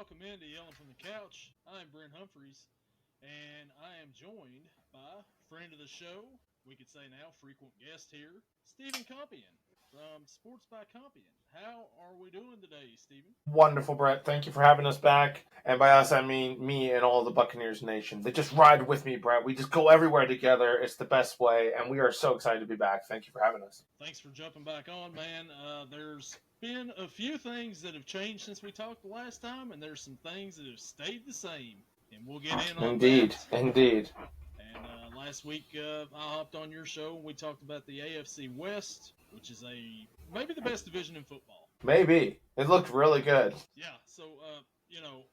welcome into Yelling from the Couch. I'm Brent Humphreys, and I am joined by friend of the show, we could say now frequent guest here, Stephen Compion from Sports by Compion. How are we doing today, Stephen? Wonderful, Brett. Thank you for having us back. And by us, I mean me and all the Buccaneers Nation. They just ride with me, Brett. We just go everywhere together. It's the best way, and we are so excited to be back. Thank you for having us. Thanks for jumping back on, man. There's been a few things that have changed since we talked the last time, and there's some things that have stayed the same, and we'll get in on Indeed, that. indeed. And last week, I hopped on your show, and we talked about the AFC West, which is maybe the best division in football. Maybe. It looked really good. Yeah, so,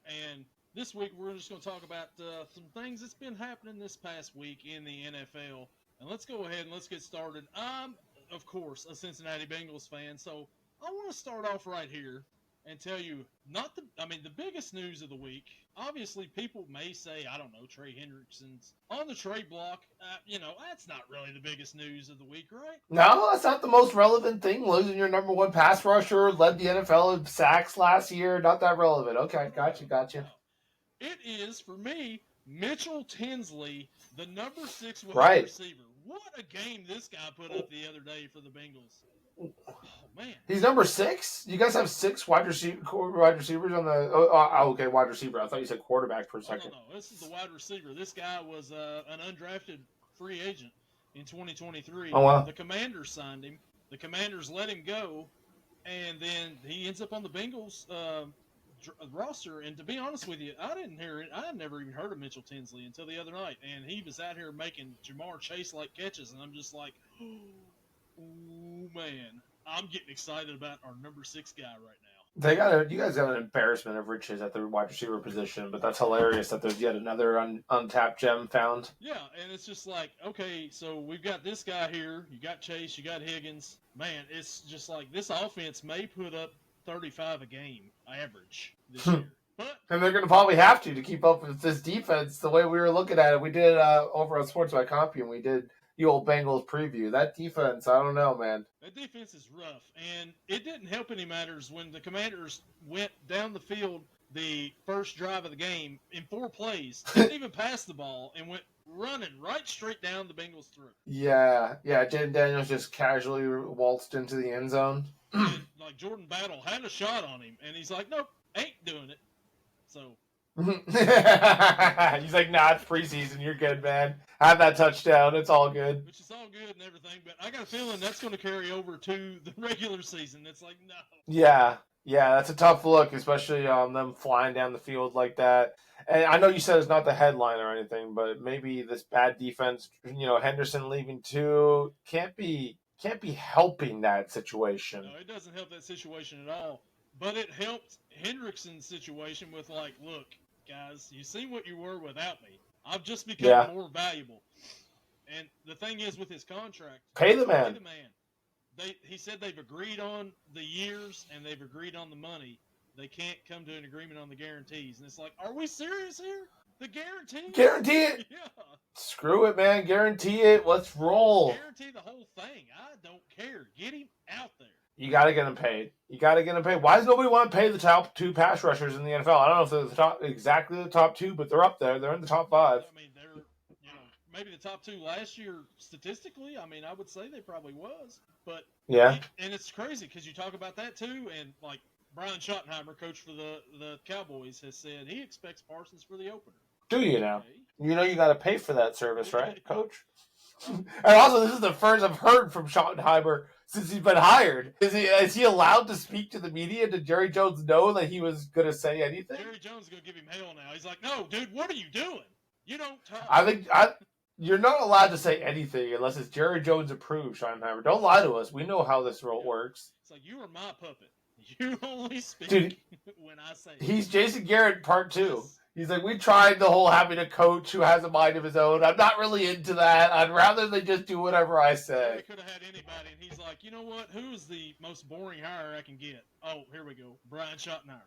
and this week we're just going to talk about some things that's been happening this past week in the NFL. And let's go ahead and let's get started. I'm, of course, a Cincinnati Bengals fan, so I want to start off right here and tell you, the biggest news of the week. Obviously, people may say, I don't know, Trey Hendrickson's on the trade block. That's not really the biggest news of the week, right? No, that's not the most relevant thing. Losing your number one pass rusher, led the NFL in sacks last year. Not that relevant. Okay, gotcha. It is, for me, Mitchell Tinsley, the number 6 wide Right. receiver. What a game this guy put up the other day for the Bengals. Oh, man. He's number 6? You guys have 6 wide receivers on the... okay, wide receiver. I thought you said quarterback for a second. No. This is the wide receiver. This guy was an undrafted free agent in 2023. Oh, wow. The Commanders signed him. The Commanders let him go, and then he ends up on the Bengals roster. And to be honest with you, I didn't hear it. I had never even heard of Mitchell Tinsley until the other night, and he was out here making Jamar Chase-like catches, and I'm just like, oh, man. I'm getting excited about our number 6 guy right now. You guys got an embarrassment of riches at the wide receiver position, but that's hilarious that there's yet another untapped gem found. Yeah, and it's just like, okay, so we've got this guy here. You got Chase, you got Higgins. Man, it's just like this offense may put up 35 a game average this year. And they're going to probably have to keep up with this defense the way we were looking at it. We did over on Sports by Compion. We did the old Bengals preview. That defense, I don't know, man. That defense is rough, and it didn't help any matters when the Commanders went down the field the first drive of the game in 4 plays, didn't even pass the ball, and went running right straight down the Bengals' throat. Yeah. Jaden Daniels just casually waltzed into the end zone. And, like, Jordan Battle had a shot on him, and he's like, nope, ain't doing it. So... He's like, nah, it's preseason. You're good, man. Have that touchdown. It's all good. Which is all good and everything, but I got a feeling that's going to carry over to the regular season. It's like, no. Yeah, that's a tough look, especially on them flying down the field like that. And I know you said it's not the headline or anything, but maybe this bad defense, Henderson leaving too, can't be helping that situation. No, it doesn't help that situation at all. But it helped Hendrickson's situation with, like, look, guys, you see what you were without me. I've just become more valuable. And the thing is, with his contract, pay the man. He said they've agreed on the years and they've agreed on the money. They can't come to an agreement on the guarantees. And it's like, are we serious here? The guarantee? Guarantee it? Yeah. Screw it, man. Guarantee it. Let's roll. Guarantee the whole thing. I don't care. Get him out there. You got to get them paid. Why does nobody want to pay the top 2 pass rushers in the NFL? I don't know if they're exactly the top 2, but they're up there. They're in the top 5. I mean, they're, maybe the top 2 last year statistically. I mean, I would say they probably was. But yeah, and it's crazy because you talk about that too, and like Brian Schottenheimer, coach for the Cowboys, has said he expects Parsons for the opener. Do you now? You got to pay for that service, right, Coach? And also, this is the first I've heard from Schottenheimer since he's been hired. Is he allowed to speak to the media? Did Jerry Jones know that he was going to say anything? Jerry Jones is going to give him hell now. He's like, no, dude, what are you doing? You don't talk. I think you're not allowed to say anything unless it's Jerry Jones approved, Schottenheimer. Don't lie to us. We know how this role works. It's like, you are my puppet. You only speak when I say it. He's Jason Garrett part 2. He's like, we tried the whole having a coach who has a mind of his own. I'm not really into that. I'd rather they just do whatever I say. They could have had anybody, and he's like, you know what? Who's the most boring hire I can get? Oh, here we go. Brian Schottenheimer.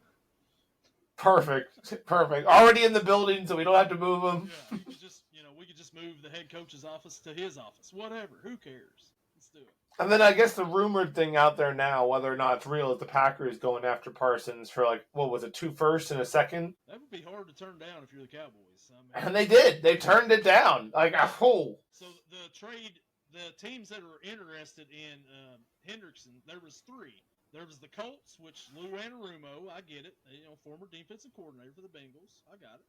Perfect. Already in the building, so we don't have to move him. Yeah, we could just move the head coach's office to his office. Whatever. Who cares? Let's do it. And then I guess the rumored thing out there now, whether or not it's real, is the Packers going after Parsons for like, what was it, 2 firsts and a second? That would be hard to turn down if you're the Cowboys. I mean, And they did. They turned it down. Like, oh. so the teams that were interested in Hendrickson, there was 3. There was the Colts, which Lou Anarumo, I get it, former defensive coordinator for the Bengals, I got it.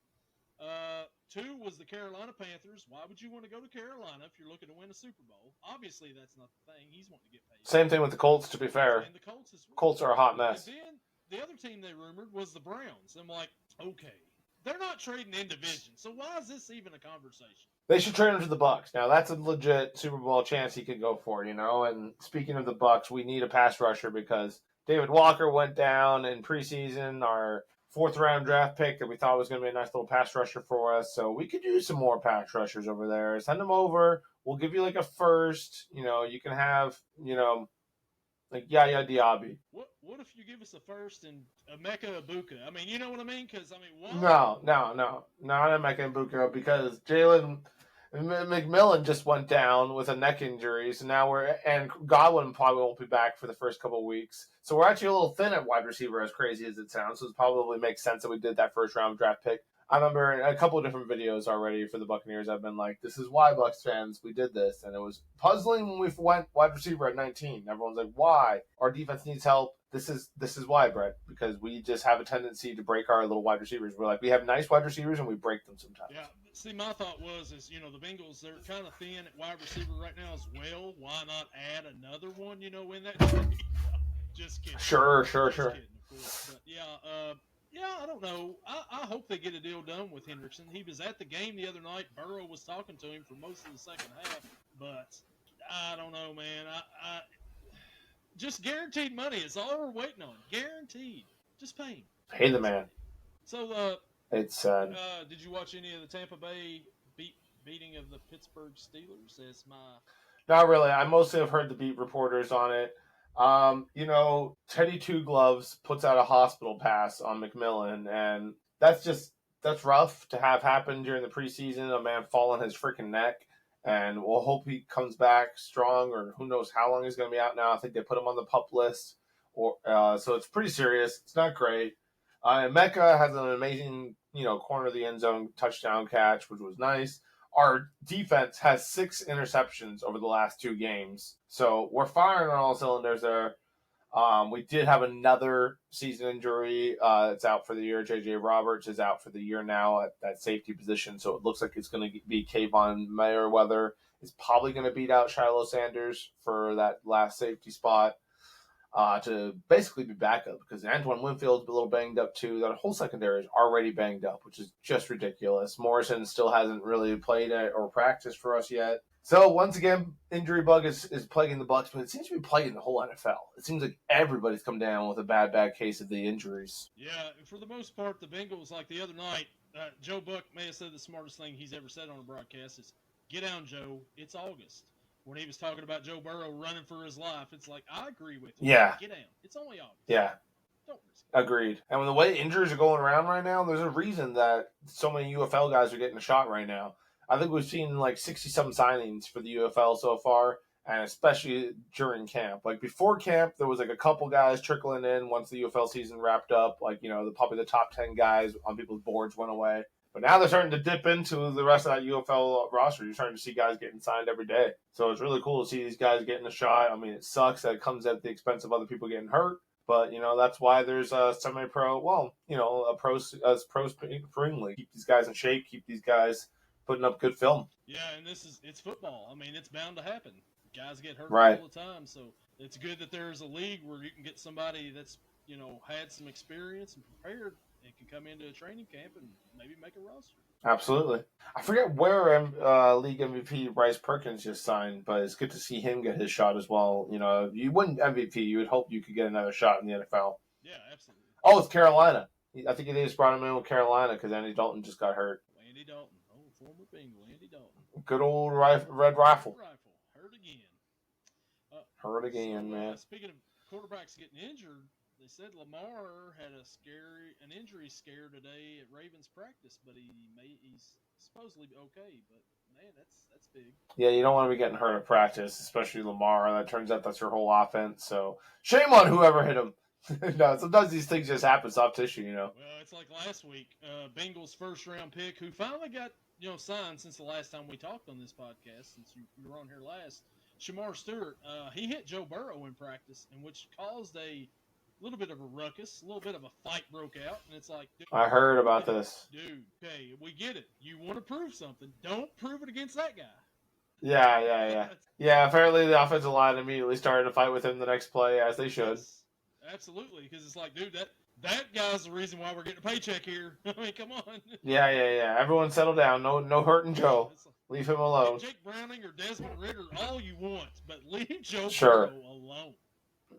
2 was the Carolina Panthers. Why would you want to go to Carolina if you're looking to win a Super Bowl? Obviously, that's not the thing. He's wanting to get paid. Same thing with the Colts, to be fair. And the Colts as well. Colts are a hot mess. And then the other team they rumored was the Browns. I'm like, okay, they're not trading in division, so why is this even a conversation? They should trade him to the Bucks. Now that's a legit Super Bowl chance he could go for, And speaking of the Bucks, we need a pass rusher because David Walker went down in preseason, our 4th round draft pick that we thought was going to be a nice little pass rusher for us. So we could use some more pass rushers over there. Send them over. We'll give you like a first. You can have, like Yaya Diaby. What if you give us a first and Emeka Ibuka? I mean, you know what I mean? Because, I mean, what? No, not Emeka Ibuka because Jalen McMillan just went down with a neck injury, so now and Godwin probably won't be back for the first couple of weeks. So we're actually a little thin at wide receiver, as crazy as it sounds. So it probably makes sense that we did that first round draft pick. I remember in a couple of different videos already for the Buccaneers, I've been like, "This is why, Bucs fans, we did this," and it was puzzling when we went wide receiver at 19. Everyone's like, "Why? Our defense needs help." This is why, Brett, because we just have a tendency to break our little wide receivers. We're like, we have nice wide receivers and we break them sometimes. Yeah. See, my thought was, the Bengals, they're kind of thin at wide receiver right now as well. Why not add another one, in that trade? Just kidding. Sure. Kidding, of course. But yeah, I don't know. I hope they get a deal done with Hendrickson. He was at the game the other night. Burrow was talking to him for most of the second half, but I don't know, man. I just guaranteed money is all we're waiting on. Guaranteed. Just pay him. Pay the man. So, it's sad. Did you watch any of the Tampa Bay beating of the Pittsburgh Steelers? Not really. I mostly have heard the beat reporters on it. Teddy Two Gloves puts out a hospital pass on McMillan, and that's rough to have happen during the preseason. A man fall on his freaking neck. And we'll hope he comes back strong, or who knows how long he's going to be out now. I think they put him on the PUP list, so it's pretty serious. It's not great. Mecca has an amazing, corner of the end zone touchdown catch, which was nice. Our defense has 6 interceptions over the last 2 games, so we're firing on all cylinders there. We did have another season injury. It's out for the year. J.J. Roberts is out for the year now at that safety position, so it looks like it's going to be Kayvon Mayweather. Is probably going to beat out Shiloh Sanders for that last safety spot to basically be backup because Antoine Winfield's a little banged up too. That whole secondary is already banged up, which is just ridiculous. Morrison still hasn't really played or practiced for us yet. So, once again, injury bug is plaguing the Bucs, but it seems to be plaguing the whole NFL. It seems like everybody's come down with a bad case of the injuries. Yeah, for the most part, the Bengals, like the other night, Joe Buck may have said the smartest thing he's ever said on a broadcast is, "Get down, Joe. It's August." When he was talking about Joe Burrow running for his life, it's like, I agree with you. Yeah. Get down. It's only August. Yeah. Don't risk it. Agreed. And with the way injuries are going around right now, there's a reason that so many UFL guys are getting a shot right now. I think we've seen like 60-some signings for the UFL so far, and especially during camp. Like before camp, there was like a couple guys trickling in once the UFL season wrapped up. Like, probably the top 10 guys on people's boards went away. But now they're starting to dip into the rest of that UFL roster. You're starting to see guys getting signed every day. So it's really cool to see these guys getting a shot. I mean, it sucks that it comes at the expense of other people getting hurt. But, that's why there's a semi-pro, a pro spring league. Keep these guys in shape, keep these guys putting up good film. Yeah, and it's football. I mean, it's bound to happen. Guys get hurt right. all the time, so it's good that there's a league where you can get somebody that's, had some experience and prepared and can come into a training camp and maybe make a roster. Absolutely. I forget where league MVP Bryce Perkins just signed, but it's good to see him get his shot as well. You win MVP, you would hope you could get another shot in the NFL. Yeah, absolutely. Oh, it's Carolina. I think they just brought him in with Carolina because Andy Dalton just got hurt. Andy Dalton. Oh, former Bengal, Andy Dalton. Good old red rifle. Hurt again, man. Speaking of quarterbacks getting injured, they said Lamar had an injury scare today at Ravens practice, but he's supposedly okay. But Man, that's big. Yeah, you don't want to be getting hurt at practice, especially Lamar. That turns out that's your whole offense. So shame on whoever hit him. No, sometimes these things just happen, soft tissue, you know. Well, it's like last week, Bengals first round pick, who finally got signed since the last time we talked on this podcast, since you were on here last. Shamar Stewart, he hit Joe Burrow in practice, and which caused a little bit of a ruckus, a little bit of a fight broke out, and it's like, I heard about this. dude, okay, we get it. You want to prove something, don't prove it against that guy. Yeah, apparently the offensive line immediately started to fight with him the next play, as they should. Yes, absolutely, because it's like, dude, that guy's the reason why we're getting a paycheck here. I mean, come on. Yeah. Everyone settle down. No hurting Joe. Leave him alone. Jake Browning or Desmond Ritter all you want, but leave Joe Sure. Burrow alone.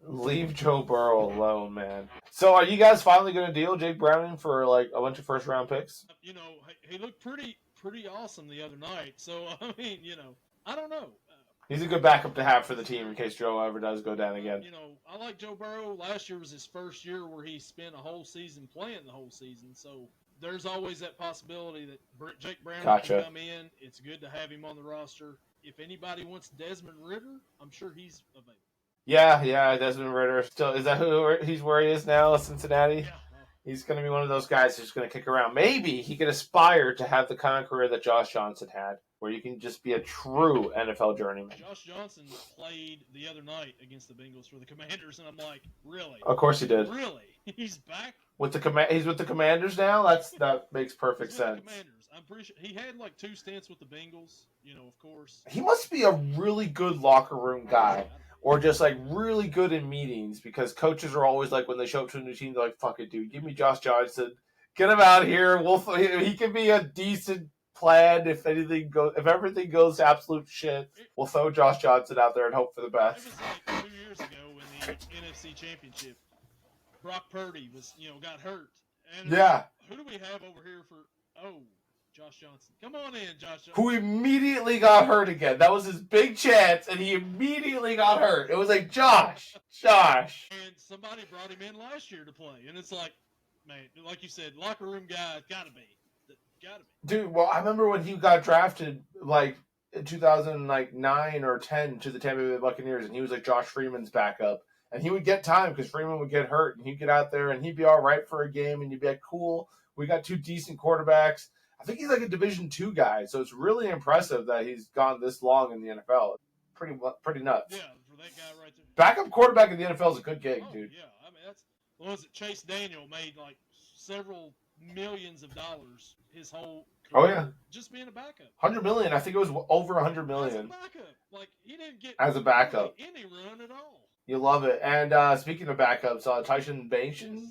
Leave Joe Burrow alone, man. So are you guys finally going to deal Jake Browning for like a bunch of first round picks? He looked pretty awesome the other night. So, I mean, I don't know. He's a good backup to have for the team in case Joe ever does go down again. I like Joe Burrow. Last year was his first year where he spent a whole season playing the whole season. So there's always that possibility that Jake Browning can come in. It's good to have him on the roster. If anybody wants Desmond Ritter, I'm sure he's available. Yeah, Desmond Ritter. Still, is that he's where he is now, Cincinnati? Yeah. He's going to be one of those guys who's going to kick around. Maybe he could aspire to have the kind of career that Josh Johnson had, where you can just be a true NFL journeyman. Josh Johnson played the other night against the Bengals for the Commanders, and I'm like, really? Of course he did. Really? He's back? He's with the Commanders now? That makes perfect sense. Commanders. I'm pretty sure he had like 2 stints with the Bengals, of course. He must be a really good locker room guy. Or just like really good in meetings, because coaches are always like, when they show up to a new team, they're like, "Fuck it, dude, give me Josh Johnson, get him out here. He can be a decent plan if everything goes to absolute shit. We'll throw Josh Johnson out there and hope for the best." It was like 2 years ago in the NFC Championship. Brock Purdy got hurt. And who do we have over here for? Josh Johnson. Come on in, Josh Johnson. Who immediately got hurt again. That was his big chance, and he immediately got hurt. It was like, Josh. And somebody brought him in last year to play. And it's like, man, like you said, locker room guy, gotta be. Dude, well, I remember when he got drafted, like, in 2009 or 10 to the Tampa Bay Buccaneers, and he was like Josh Freeman's backup. And he would get time because Freeman would get hurt, and he'd get out there, and he'd be all right for a game, and you'd be like, cool, we got 2 decent quarterbacks. I think he's like a Division II guy, so it's really impressive that he's gone this long in the NFL. Pretty nuts. Yeah, for that guy right there. Backup quarterback in the NFL is a good gig, dude. Yeah, I mean was it Chase Daniel made like several millions of dollars his whole career just being a backup. $100 million. I think it was over $100 million. As a backup, like he didn't get as a backup any run at all. You love it. And speaking of backups, Tyson Bagent.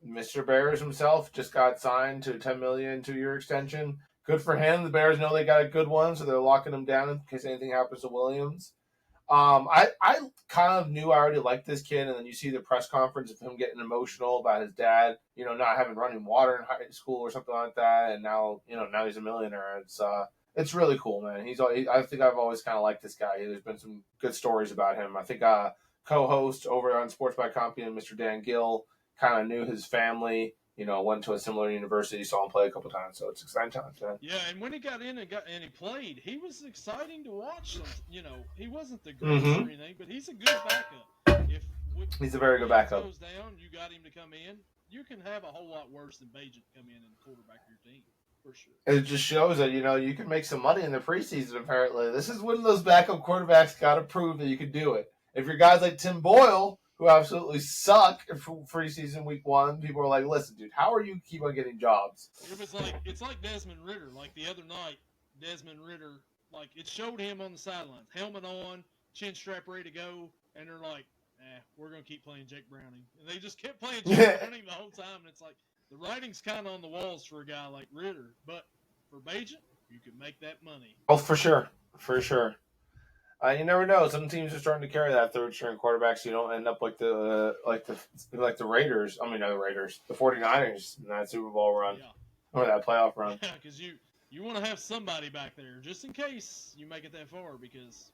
Mr. Bears himself just got signed to a $10 million 2-year extension. Good for him. The Bears know they got a good one, so they're locking him down in case anything happens to Williams. I kind of knew I already liked this kid, and then you see the press conference of him getting emotional about his dad, not having running water in high school or something like that, and now he's a millionaire. It's really cool, man. I think I've always kind of liked this guy. There's been some good stories about him. I think co-host over on Sports by Compion, Mr. Dan Gill, kind of knew his family, went to a similar university, saw him play a couple times, so it's exciting times, man. Yeah, and when he got in and he played, he was exciting to watch. He wasn't the greatest or anything, but he's a good backup. He's a very good backup. If goes down, you got him to come in. You can have a whole lot worse than Bagent come in and quarterback your team, for sure. It just shows that, you can make some money in the preseason, apparently. This is when those backup quarterbacks got to prove that you can do it. If you're guys like Tim Boyle, who absolutely suck for preseason week 1, people are like, listen, dude, how are you keep on getting jobs? It's like Desmond Ritter. Like the other night, Desmond Ritter, like it showed him on the sidelines, helmet on, chin strap ready to go, and they're like, we're going to keep playing Jake Browning. And they just kept playing Jake Browning the whole time, and it's like, the writing's kind of on the walls for a guy like Ritter, but for Bagent, you can make that money. Oh, for sure. You never know. Some teams are starting to carry that third-string quarterback, so you don't end up like the Raiders. I mean, not the Raiders, the 49ers in that Super Bowl run or that playoff run. Yeah, because you want to have somebody back there just in case you make it that far, because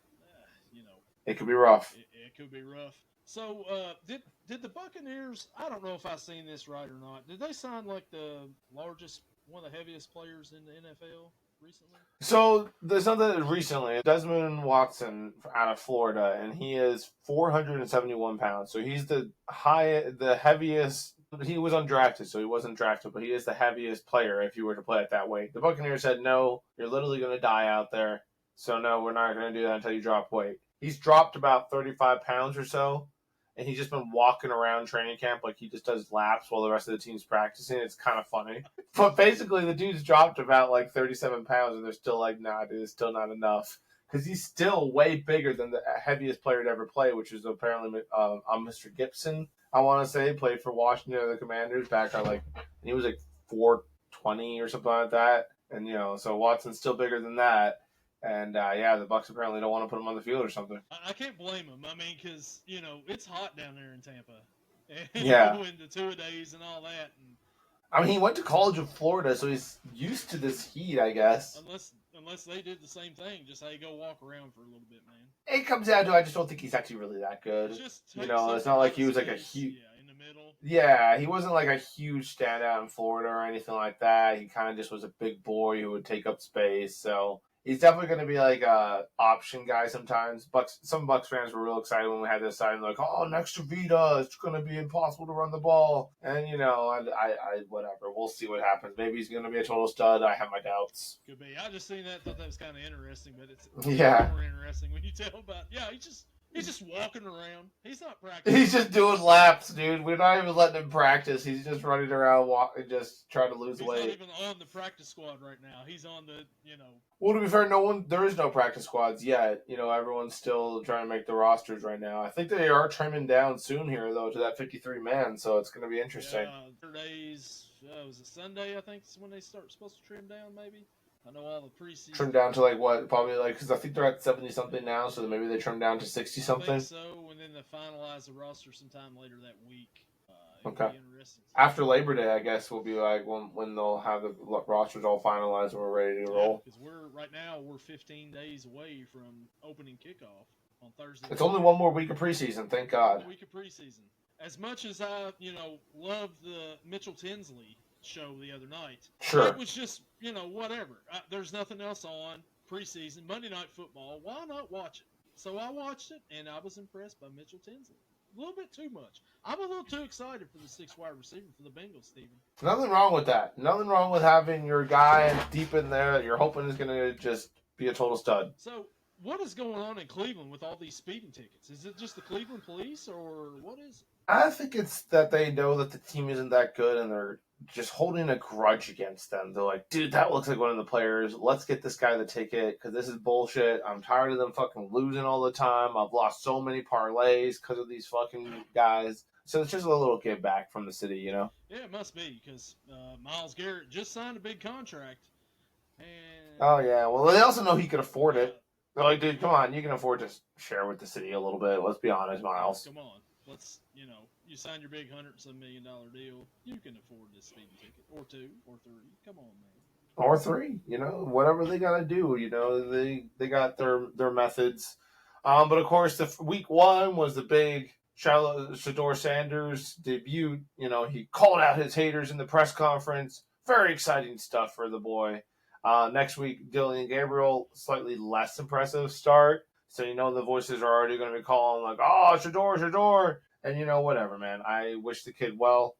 it could be rough. It could be rough. So, did the Buccaneers? I don't know if I've seen this right or not. Did they sign like the largest, one of the heaviest players in the NFL? recently? So there's something recently. Desmond Watson out of Florida, and he is 471 pounds. So he's the heaviest. He was undrafted, so he wasn't drafted, but he is the heaviest player if you were to play at that weight. The Buccaneers said, no, you're literally going to die out there. So no, we're not going to do that until you drop weight. He's dropped about 35 pounds or so, and he's just been walking around training camp like he just does laps while the rest of the team's practicing. It's kind of funny. But basically, the dude's dropped about like 37 pounds, and they're still like, nah, dude, it's still not enough. Because he's still way bigger than the heaviest player to ever play, which is apparently Mr. Gibson. I want to say played for Washington or the Commanders back on he was like 420 or something like that. And so Watson's still bigger than that. And the Bucs apparently don't want to put him on the field or something. I can't blame him. I mean, because it's hot down there in Tampa, and Yeah. in the 2 days and all that. And I mean, he went to college in Florida, so he's used to this heat, I guess. Unless they did the same thing, just hey, go walk around for a little bit, man. It comes down to I just don't think he's actually really that good. It's not like he was like a huge. Yeah, in the middle. Yeah, he wasn't like a huge standout in Florida or anything like that. He kind of just was a big boy who would take up space. So he's definitely going to be like a option guy sometimes. Some Bucs fans were real excited when we had this sign, like, oh, next to Vita, it's going to be impossible to run the ball. And I whatever. We'll see what happens. Maybe he's going to be a total stud. I have my doubts. Could be. I just seen that. Thought that was kind of interesting, but it's more interesting when you tell about. Yeah, he's just walking around. He's not practicing. He's just doing laps, dude. We're not even letting him practice. He's just running around, just trying to lose weight. He's not even on the practice squad right now. He's on the. Well, to be fair, there is no practice squads yet. Everyone's still trying to make the rosters right now. I think they are trimming down soon here, though, to that 53-man, so it's going to be interesting. Yeah, 3 days, was it Sunday, I think, is when they supposed to trim down, maybe? I know all the preseason. Trim down to, because I think they're at 70-something now, so maybe they trim down to 60-something. I think so, and then they finalize the roster sometime later that week. Okay. After Labor Day, I guess, will be like when they'll have the rosters all finalized and we're ready to roll. Because we're 15 days away from opening kickoff on Thursday. It's only one more week of preseason, thank God. 1 week of preseason. As much as I, loved the Mitchell Tinsley show the other night, sure, it was just, whatever. There's nothing else on preseason, Monday Night Football. Why not watch it? So I watched it, and I was impressed by Mitchell Tinsley. A little bit too much. I'm a little too excited for the 6th wide receiver for the Bengals, Steven. Nothing wrong with that. Nothing wrong with having your guy deep in there that you're hoping is going to just be a total stud. So, what is going on in Cleveland with all these speeding tickets? Is it just the Cleveland police, or what is it? I think it's that they know that the team isn't that good, and they're just holding a grudge against them. They're like, dude, that looks like one of the players. Let's get this guy the ticket because this is bullshit. I'm tired of them fucking losing all the time. I've lost so many parlays because of these fucking guys. So it's just a little give back from the city, Yeah, it must be because Myles Garrett just signed a big contract. And oh, yeah. Well, they also know he could afford it. They're like, dude, come on. You can afford to share with the city a little bit. Let's be honest, Myles. Come on. Let's, you signed your big $100-some million deal. You can afford this speeding ticket. Or 2, or 3. Come on, man. Or 3. Whatever they got to do. They got their methods. But, of course, the week 1 was the big Shedeur Sanders debut. He called out his haters in the press conference. Very exciting stuff for the boy. Next week, Dylan Gabriel, slightly less impressive start. So, the voices are already going to be calling like, oh, Shedeur. And, whatever, man. I wish the kid well.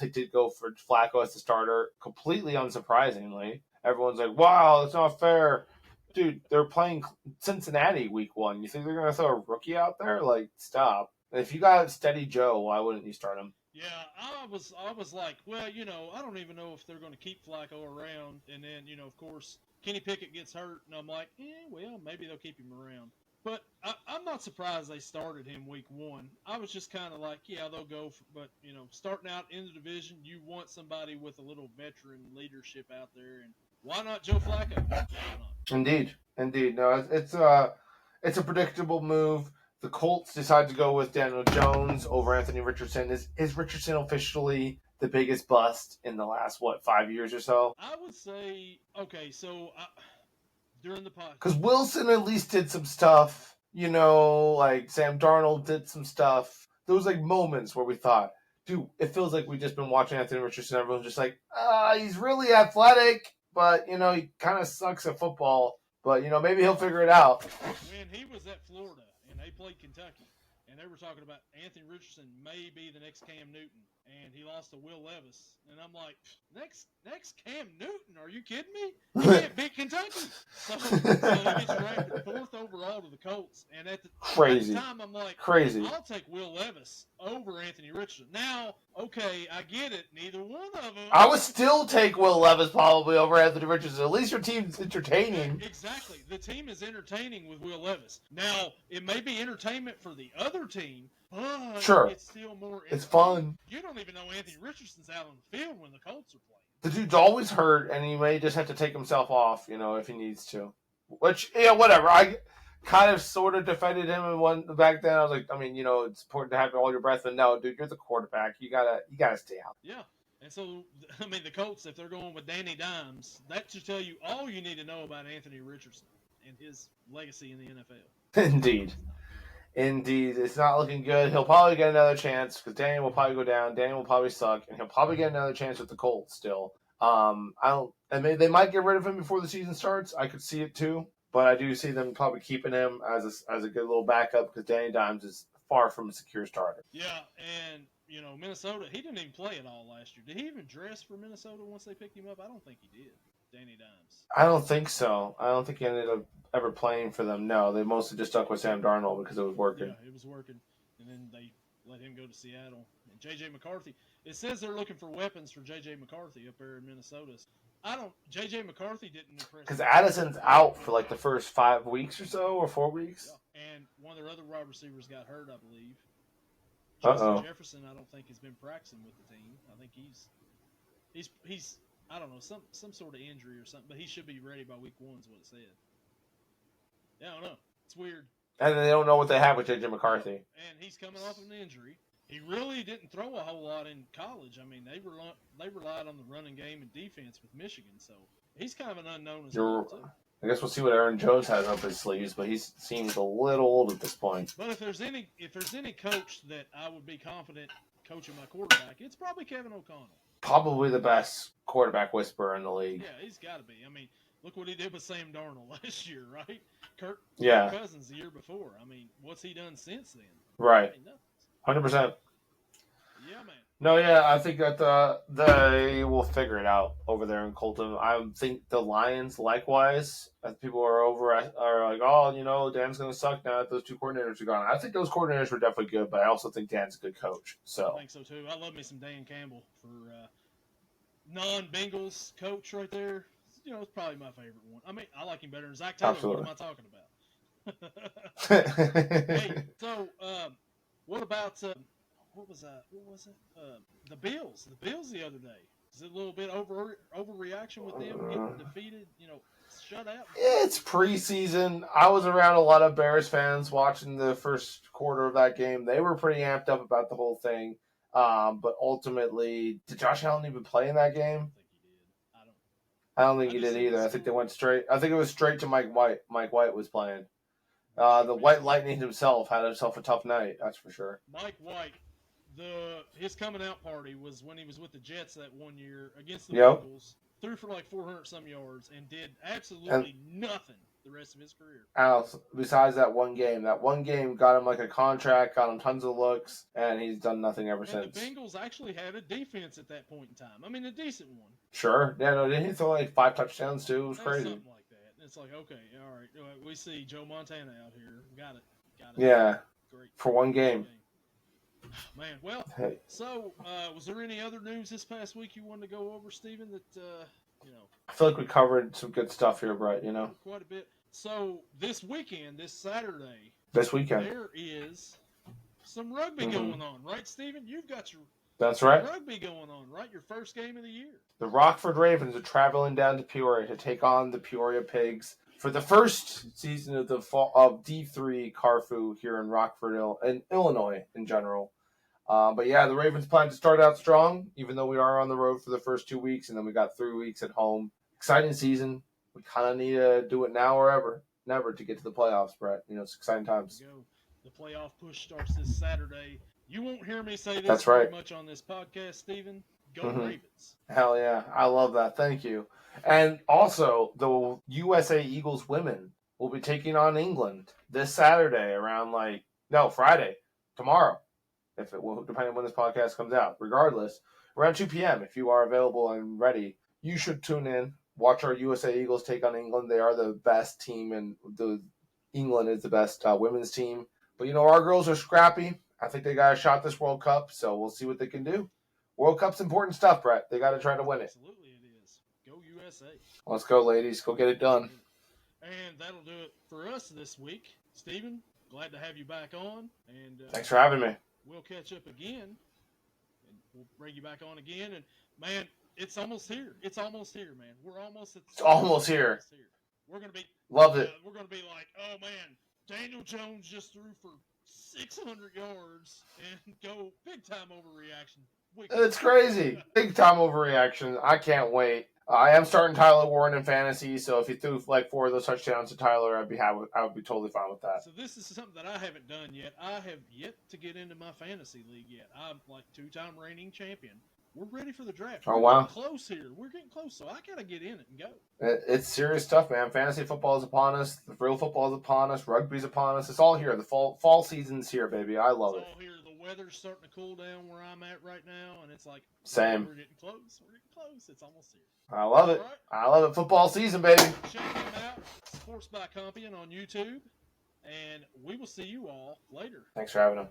They did go for Flacco as the starter, completely unsurprisingly. Everyone's like, wow, that's not fair. Dude, they're playing Cincinnati week 1. You think they're going to throw a rookie out there? Like, stop. If you got Steady Joe, why wouldn't you start him? Yeah, I was like, well, I don't even know if they're going to keep Flacco around. And then, of course, Kenny Pickett gets hurt. And I'm like, well, maybe they'll keep him around. But I'm not surprised they started him week 1. I was just kind of like, yeah, they'll go. But, starting out in the division, you want somebody with a little veteran leadership out there. And why not Joe Flacco? Why not? Indeed. No, it's a predictable move. The Colts decide to go with Daniel Jones over Anthony Richardson. Is Richardson officially the biggest bust in the last, 5 years or so? I would say, okay, so during the podcast. Because Wilson at least did some stuff, like Sam Darnold did some stuff. There was moments where we thought, dude, it feels like we've just been watching Anthony Richardson. Everyone's just like, he's really athletic. but he kind of sucks at football. But maybe he'll figure it out. When he was at Florida and they played Kentucky, and they were talking about Anthony Richardson may be the next Cam Newton, and he lost to Will Levis, and I'm like, next Cam Newton? Are you kidding me? He can't beat Kentucky. So he gets drafted 4th overall to the Colts, and at the time I'm like, crazy. I'll take Will Levis over Anthony Richardson. Now, okay, I get it. Neither one of them. I would still take Will Levis probably over Anthony Richardson. At least your team's entertaining. Exactly. The team is entertaining with Will Levis. Now, it may be entertainment for the other team, but sure, it's still more. It's fun. You don't even know Anthony Richardson's out on the field when the Colts are playing. The dude's always hurt, and he may just have to take himself off, if he needs to. Which, whatever. I kind of sort of defended him and one back then. I was like, it's important to have all your breath. And no, dude, you're the quarterback. You gotta stay out. Yeah. And so, the Colts, if they're going with Danny Dimes, that should tell you all you need to know about Anthony Richardson and his legacy in the NFL. Indeed. It's not looking good. He'll probably get another chance because Danny will probably go down. Danny will probably suck, and he'll probably get another chance with the Colts still. They might get rid of him before the season starts. I could see it too, but I do see them probably keeping him as a good little backup because Danny Dimes is far from a secure starter. Yeah, and Minnesota, he didn't even play at all last year. Did he even dress for Minnesota once they picked him up? I don't think he did. Danny Dimes. I don't think so. I don't think he ended up ever playing for them. No, they mostly just stuck with Sam Darnold because it was working. Yeah, it was working. And then they let him go to Seattle. And J.J. McCarthy. It says they're looking for weapons for J.J. McCarthy up there in Minnesota. J.J. McCarthy didn't impress. Because Addison's out for like the first 5 weeks or so, or 4 weeks. Yeah. And one of their other wide receivers got hurt, I believe. Justin Jefferson, I don't think has been practicing with the team. I think he's I don't know, some sort of injury or something, but he should be ready by week 1 is what it said. Yeah, I don't know. It's weird. And they don't know what they have with J.J. McCarthy. And he's coming off of an injury. He really didn't throw a whole lot in college. I mean, they relied on the running game and defense with Michigan, so he's kind of an unknown as well, too. I guess we'll see what Aaron Jones has up his sleeves, but he seems a little old at this point. But if there's any coach that I would be confident coaching my quarterback, it's probably Kevin O'Connell. Probably the best quarterback whisperer in the league. Yeah, he's got to be. I mean, look what he did with Sam Darnold last year, right? Kirk Cousins the year before. I mean, what's he done since then? Right. I mean, 100%. Yeah, man. No, yeah, I think that they will figure it out over there in Colton. I think the Lions, likewise, as people are like, oh, Dan's going to suck now that those 2 coordinators are gone. I think those coordinators were definitely good, but I also think Dan's a good coach. So I think so, too. I love me some Dan Campbell for non-Bengals coach right there. It's probably my favorite one. I mean, I like him better than Zach Taylor. Absolutely. What am I talking about? Hey, so what about what was that? What was it? The Bills. The Bills the other day. Is it a little bit overreaction with them getting defeated? Shut out. It's preseason. I was around a lot of Bears fans watching the first quarter of that game. They were pretty amped up about the whole thing. But ultimately, did Josh Allen even play in that game? I don't think he did either. I think they went straight. I think it was straight to Mike White. Mike White was playing. The White Lightning himself had himself a tough night. That's for sure. Mike White. His coming out party was when he was with the Jets that one year against the Yep. Bengals. Threw for like 400-some yards and did absolutely nothing the rest of his career. Alex, besides that one game got him like a contract, got him tons of looks, and he's done nothing ever since. The Bengals actually had a defense at that point in time. I mean, a decent one. Sure. Yeah, no, didn't he throw like 5 touchdowns too? It was crazy. Something like that. It's like, okay, all right. We see Joe Montana out here. Got it. Yeah. Great. For one game. Man, well, so was there any other news this past week you wanted to go over, Steven, that, I feel like we covered some good stuff here, Brett, Quite a bit. So this weekend, this Saturday, there is some rugby going on, right, Steven? You've got your That's right. rugby going on, right? Your first game of the year. The Rockford Ravens are traveling down to Peoria to take on the Peoria Pigs for the first season of of D3 Carfu here in Rockford, Illinois in general. But yeah, the Ravens plan to start out strong, even though we are on the road for the first 2 weeks, and then we got 3 weeks at home. Exciting season. We kind of need to do it now or never to get to the playoffs, Brett. It's exciting times. The playoff push starts this Saturday. You won't hear me say this That's very right. much on this podcast, Steven, Go Ravens. Hell yeah. I love that. Thank you. And also, the USA Eagles women will be taking on England this Saturday around Friday, tomorrow, if it will, depending on when this podcast comes out. Regardless, around 2 p.m. If you are available and ready, you should tune in. Watch our USA Eagles take on England. They are the best team, and England is the best women's team. But our girls are scrappy. I think they got a shot this World Cup, so we'll see what they can do. World Cup's important stuff, Brett. They got to try to win it. Absolutely, it is. Go USA. Let's go, ladies. Go get it done. And that'll do it for us this week. Steven, glad to have you back on. And thanks for having me. We'll catch up again, and we'll bring you back on again. And man, it's almost here. It's almost here, man. We're almost at. It's almost here. We're gonna be. Loved it. We're gonna be like, oh man, Daniel Jones just threw for 600 yards and go big time overreaction. It's crazy. Big time overreaction. I can't wait. I am starting Tyler Warren in fantasy, so if you threw 4 of those touchdowns to Tyler, I would be totally fine with that. So this is something that I haven't done yet. I have yet to get into my fantasy league yet. I'm 2-time reigning champion. We're ready for the draft. Oh, wow. We're getting close here. We're getting close, so I gotta get in it and go. It's serious stuff, man. Fantasy football is upon us. The real football is upon us. Rugby's upon us. It's all here. The fall season's here, baby. I love it. It's all here. The weather's starting to cool down where I'm at right now, and it's like same. We're getting close. We're getting close. It's almost here. I love it. Right. I love it. Football season, baby. Check them out. Sports by Compion on YouTube, and we will see you all later. Thanks for having us.